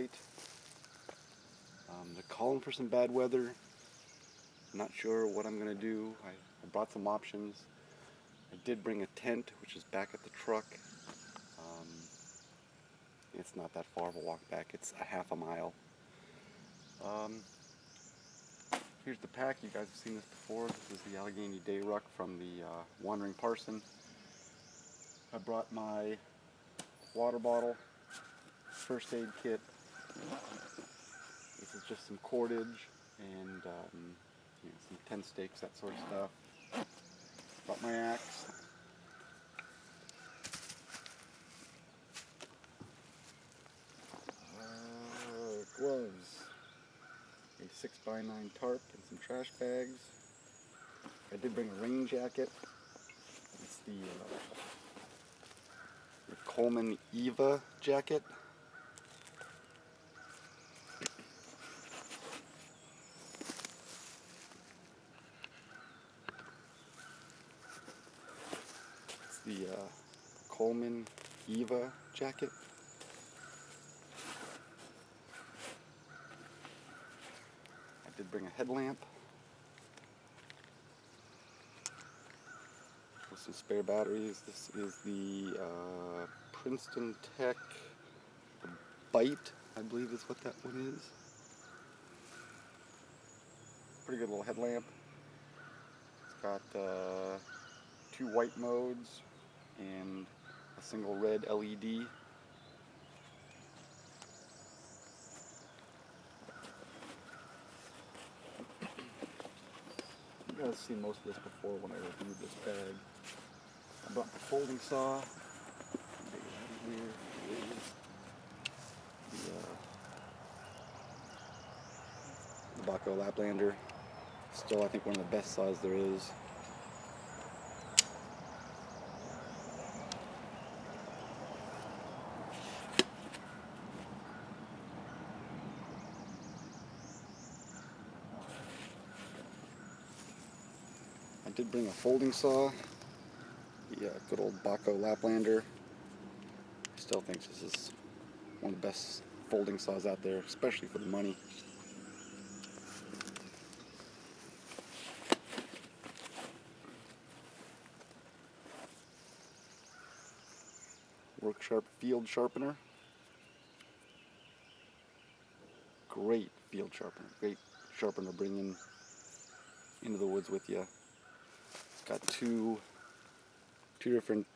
tonight. They're calling for some bad weather. Not sure what I'm going to do. I brought some options. I did bring a tent, which is back at the truck. It's not that far of a walk back. It's a half a mile. Here's the pack. You guys have seen this before. This is the Allegheny Day Ruck from the Wandering Parson. I brought my water bottle, first aid kit. This is just some cordage and some tent stakes, that sort of stuff. Brought my axe. Gloves. A 6x9 tarp and some trash bags. I did bring a rain jacket. It's the Coleman Eva jacket. It's the Coleman Eva jacket. I did bring a headlamp with some spare batteries. This is the Princeton Tech Bite, I believe is what that one is. Pretty good little headlamp. It's got 2 white modes and a single red LED. You guys have seen most of this before when I reviewed this bag. I brought my folding saw. The Bahco Laplander. Still, I think one of the best saws there is. I did bring a folding saw, the good old Bahco Laplander. I still think this is one of the best folding saws out there, especially for the money. Worksharp field sharpener. Great field sharpener. Great sharpener to bring into the woods with you. It's got two different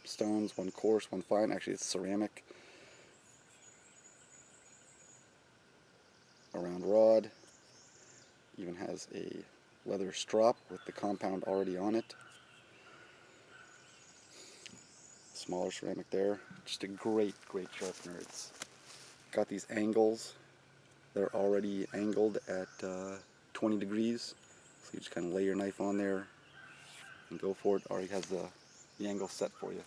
stones, one coarse, one fine. Actually, it's ceramic. A round rod. Even has a leather strop with the compound already on it. Smaller ceramic there. Just a great sharpener. It's got these angles. They're already angled at 20 degrees. So you just kind of lay your knife on there and go for it. Already has the angle set for you.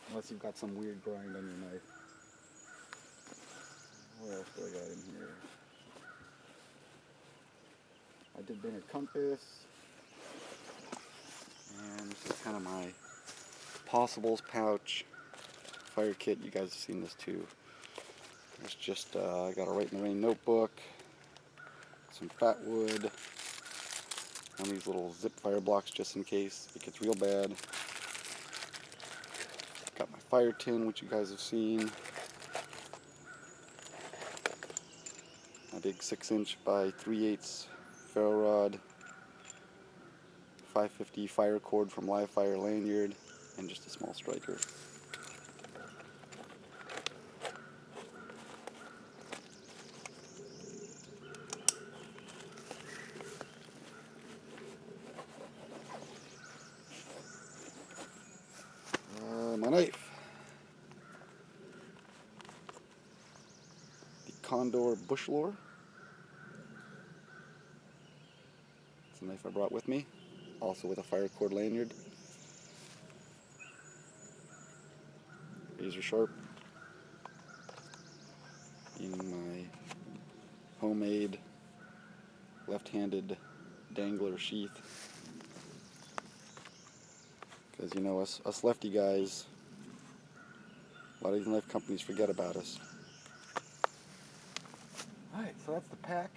Unless you've got some weird grind on your knife. What else do I got in here? I did bring a compass. And this is kind of my possibles pouch, fire kit. You guys have seen this too. There's just I got a Write in the Rain notebook, some fat wood, one of these little zip fire blocks just in case it gets real bad. Got my fire tin, which you guys have seen. My big 6" by 3/8 ferro rod, 550 fire cord from Live Fire lanyard, and just a small striker. My knife. The Condor Bush Lore. It's a knife I brought with me, also with a fire cord lanyard. Razor sharp. In my homemade left-handed dangler sheath. Because you know us lefty guys, A lot of these knife companies forget about us. Alright, so that's the pack.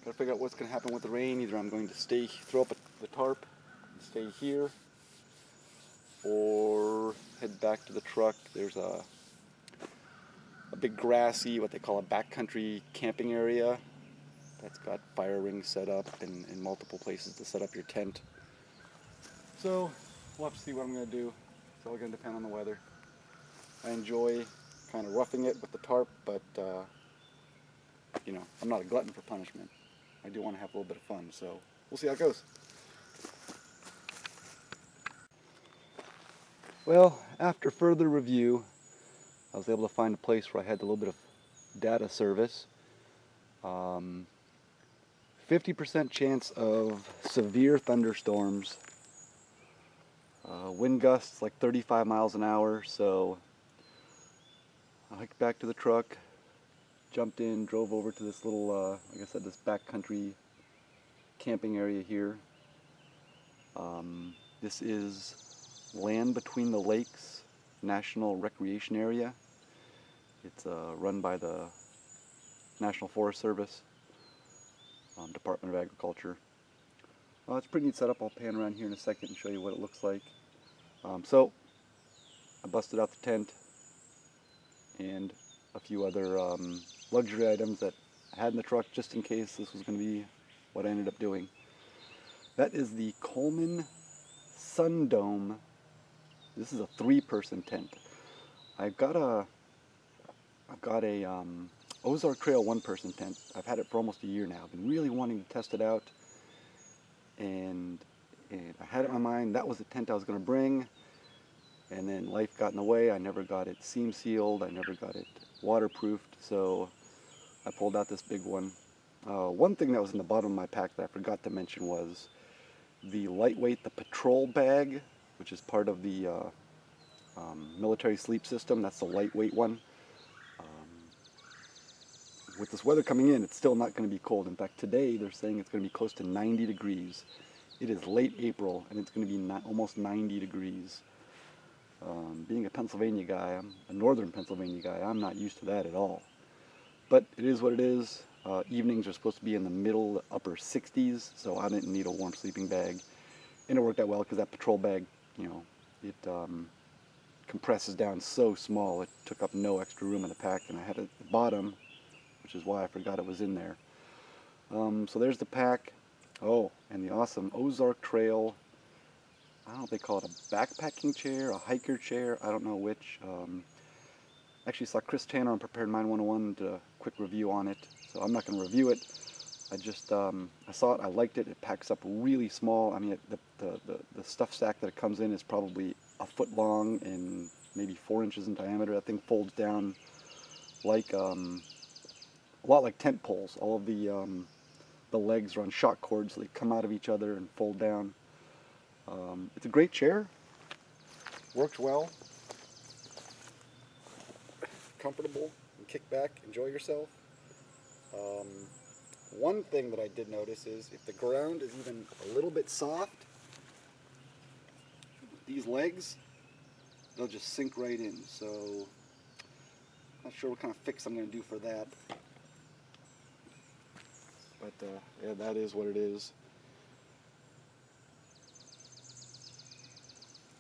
Gotta figure out what's gonna happen with the rain. Either I'm going to throw up the tarp and stay here, or head back to the truck. There's a big grassy, what they call a backcountry camping area that's got fire rings set up and multiple places to set up your tent. So we'll have to see what I'm going to do. It's all going to depend on the weather. I enjoy kind of roughing it with the tarp, but you know, I'm not a glutton for punishment. I do want to have a little bit of fun, so we'll see how it goes. Well, after further review, I was able to find a place where I had a little bit of data service. 50% chance of severe thunderstorms. Wind gusts like 35 miles an hour, so I hiked back to the truck, jumped in, drove over to this little, like I said, this backcountry camping area here. This is Land Between the Lakes National Recreation Area. It's run by the National Forest Service, Department of Agriculture. It's a pretty neat setup. I'll pan around here in a second and show you what it looks like. So I busted out the tent and a few other luxury items that I had in the truck just in case this was going to be what I ended up doing. That is the Coleman Sun Dome. This is a 3-person tent. I've got a Ozark Trail 1-person tent. I've had it for almost a year now. I've been really wanting to test it out, and I had it in my mind that was the tent I was going to bring, and then life got in the way. I never got it seam sealed. I never got it waterproofed, so I pulled out this big one. One thing that was in the bottom of my pack that I forgot to mention was the lightweight, the patrol bag, which is part of the military sleep system. That's the lightweight one. With this weather coming in, it's still not going to be cold. In fact, today they're saying it's going to be close to 90 degrees. It is late April, and it's going to be almost 90 degrees. Being a Pennsylvania guy, I'm a northern Pennsylvania guy, I'm not used to that at all. But it is what it is. Evenings are supposed to be in the middle, upper 60s, so I didn't need a warm sleeping bag. And it worked out well because that patrol bag, you know, it compresses down so small, it took up no extra room in the pack, and I had it at the bottom, which is why I forgot it was in there. So there's the pack. Oh, and the awesome Ozark Trail, I don't know if they call it a backpacking chair, a hiker chair, I don't know which. Actually saw Chris Tanner on Prepared Mind 101, did a quick review on it, so I'm not going to review it. I just, I saw it, I liked it, it packs up really small. I mean, the stuff sack that it comes in is probably a foot long and maybe 4 inches in diameter. That thing folds down like, a lot like tent poles. All of the legs are on shock cords, so they come out of each other and fold down. It's a great chair, works well, comfortable, and kick back, enjoy yourself. One thing that I did notice is if the ground is even a little bit soft, these legs, they'll just sink right in. So, not sure what kind of fix I'm going to do for that. But yeah, that is what it is.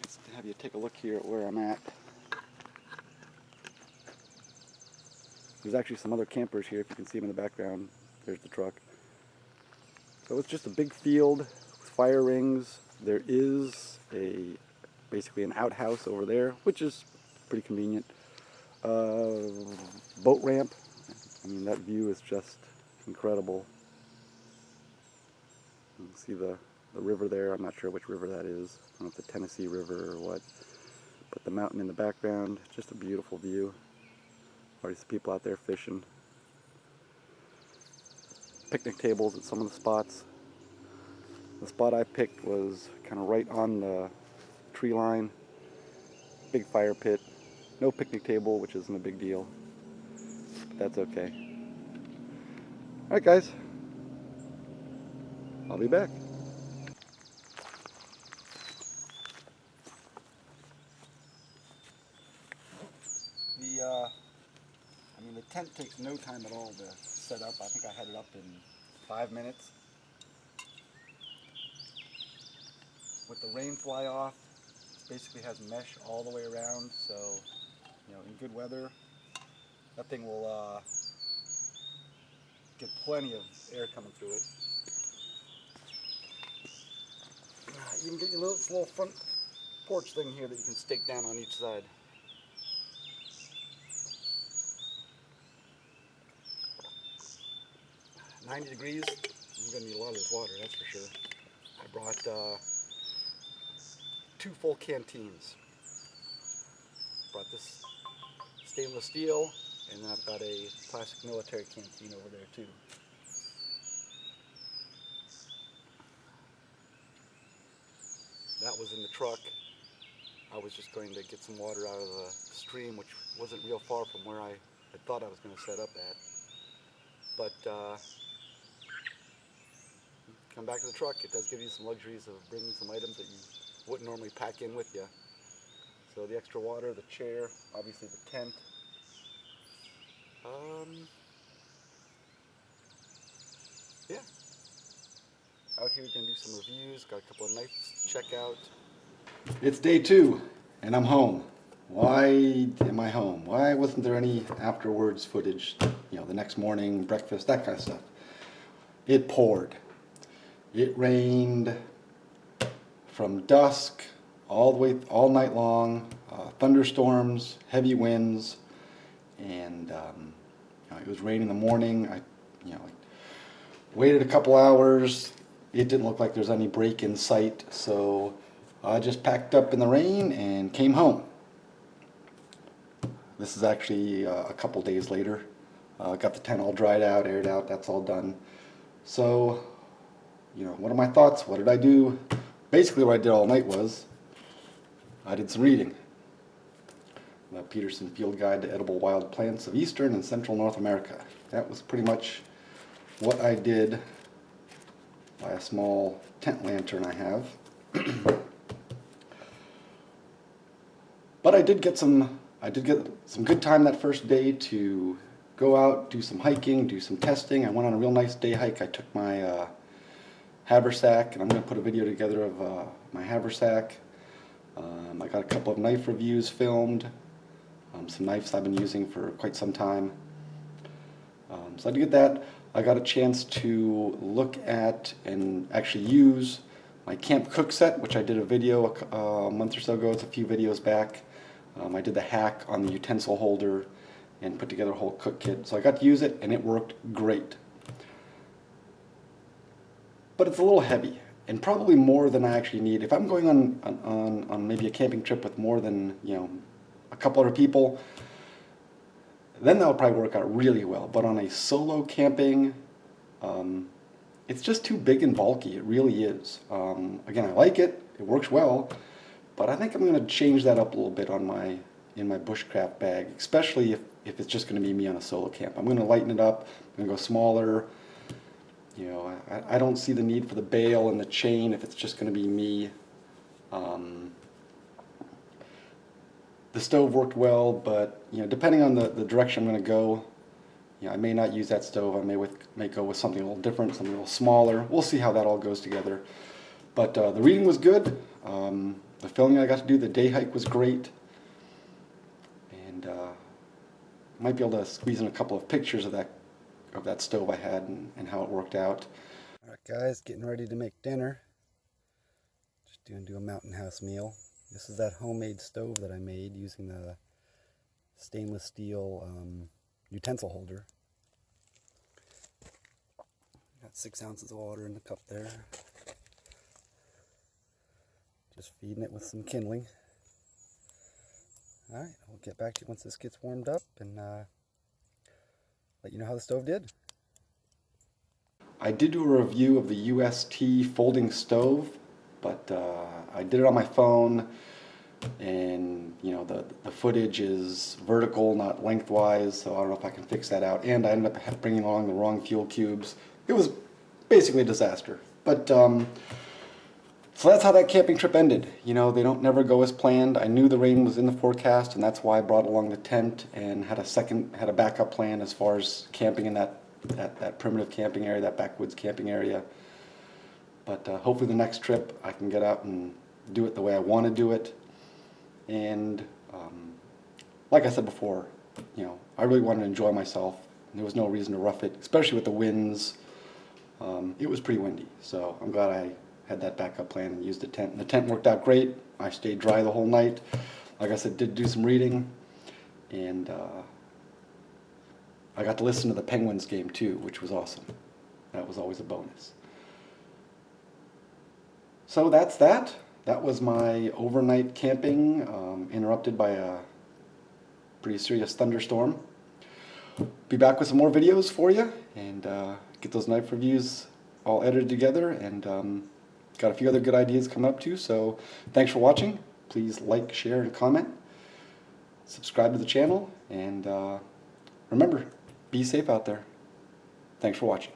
Let's have you take a look here at where I'm at. There's actually some other campers here, if you can see them in the background. There's the truck. So it's just a big field with fire rings. There is basically an outhouse over there, which is pretty convenient. Boat ramp. I mean, that view is just incredible. You can see the river there. I'm not sure which river that is. I don't know if it's the Tennessee River or what. But the mountain in the background, just a beautiful view. Already some people out there fishing. Picnic tables at some of the spots. The spot I picked was kind of right on the tree line. Big fire pit. No picnic table, which isn't a big deal. But that's okay. Alright guys. I'll be back. tent takes no time at all to set up. I think I had it up in 5 minutes. With the rain fly off, it basically has mesh all the way around, so you know, in good weather, that thing will get plenty of air coming through it. You can get your little front porch thing here that you can stake down on each side. "90 degrees, I'm going to need a lot of this water, that's for sure. I brought 2 full canteens. Brought this stainless steel, and then I've got a plastic military canteen over there too. That was in the truck. I was just going to get some water out of the stream, which wasn't real far from where I thought I was going to set up at. But come back to the truck, it does give you some luxuries of bringing some items that you wouldn't normally pack in with you. So the extra water, the chair, obviously the tent. Yeah. Out here we're going to do some reviews, got a couple of nights to check out. It's day 2 and I'm home. Why am I home? Why wasn't there any afterwards footage, you know, the next morning, breakfast, that kind of stuff? It poured. It rained from dusk all night long, thunderstorms, heavy winds, and you know, it was raining in the morning. I waited a couple hours. It didn't look like there was any break in sight, so I just packed up in the rain and came home. This is actually a couple days later. Got the tent all dried out, aired out, that's all done. So, you know, what are my thoughts? What did I do? Basically what I did all night was I did some reading. The Peterson Field Guide to Edible Wild Plants of Eastern and Central North America. That was pretty much what I did by a small tent lantern I have. But I did get some good time that first day to go out, do some hiking, do some testing. I went on a real nice day hike. I took my haversack, and I'm going to put a video together of my haversack. I got a couple of knife reviews filmed, some knives I've been using for quite some time. So I did get that. I got a chance to look at and actually use my Camp Cook set, which I did a video a month or so ago. It's a few videos back. I did the hack on the utensil holder and put together a whole cook kit. So I got to use it, and it worked great. But it's a little heavy, and probably more than I actually need. If I'm going on maybe a camping trip with more than, you know, a couple other people, then that'll probably work out really well. But on a solo camping, it's just too big and bulky. It really is. Again, I like it. It works well. But I think I'm going to change that up a little bit in my bushcraft bag, especially if it's just going to be me on a solo camp. I'm going to lighten it up. I'm going to go smaller. You know, I don't see the need for the bail and the chain if it's just going to be me. The stove worked well, but you know, depending on the direction I'm going to go, you know, I may not use that stove. I may go with something a little different, something a little smaller. We'll see how that all goes together. But the reading was good. The filming I got to do, the day hike was great. And might be able to squeeze in a couple of pictures of that stove I had and how it worked out. Alright guys, getting ready to make dinner. Just going to do a Mountain House meal. This is that homemade stove that I made using the stainless steel utensil holder. Got 6 ounces of water in the cup there. Just feeding it with some kindling. Alright, I'll get back to you once this gets warmed up and let you know how the stove did. I did do a review of the UST folding stove, but I did it on my phone, and you know, the footage is vertical, not lengthwise, so I don't know if I can fix that out. And I ended up bringing along the wrong fuel cubes. It was basically a disaster. But So that's how that camping trip ended. You know, they don't never go as planned. I knew the rain was in the forecast, and that's why I brought along the tent and had a backup plan as far as camping in that primitive camping area, that backwoods camping area. But hopefully the next trip I can get out and do it the way I want to do it. And like I said before, you know, I really wanted to enjoy myself. There was no reason to rough it, especially with the winds. It was pretty windy, so I'm glad I had that backup plan and used the tent. And the tent worked out great. I stayed dry the whole night. Like I said, did do some reading, and I got to listen to the Penguins game too, which was awesome. That was always a bonus. So that's that. That was my overnight camping, interrupted by a pretty serious thunderstorm. Be back with some more videos for you, and get those knife reviews all edited together, and got a few other good ideas coming up too. So thanks for watching. Please like, share, and comment. Subscribe to the channel, and remember, be safe out there. Thanks for watching.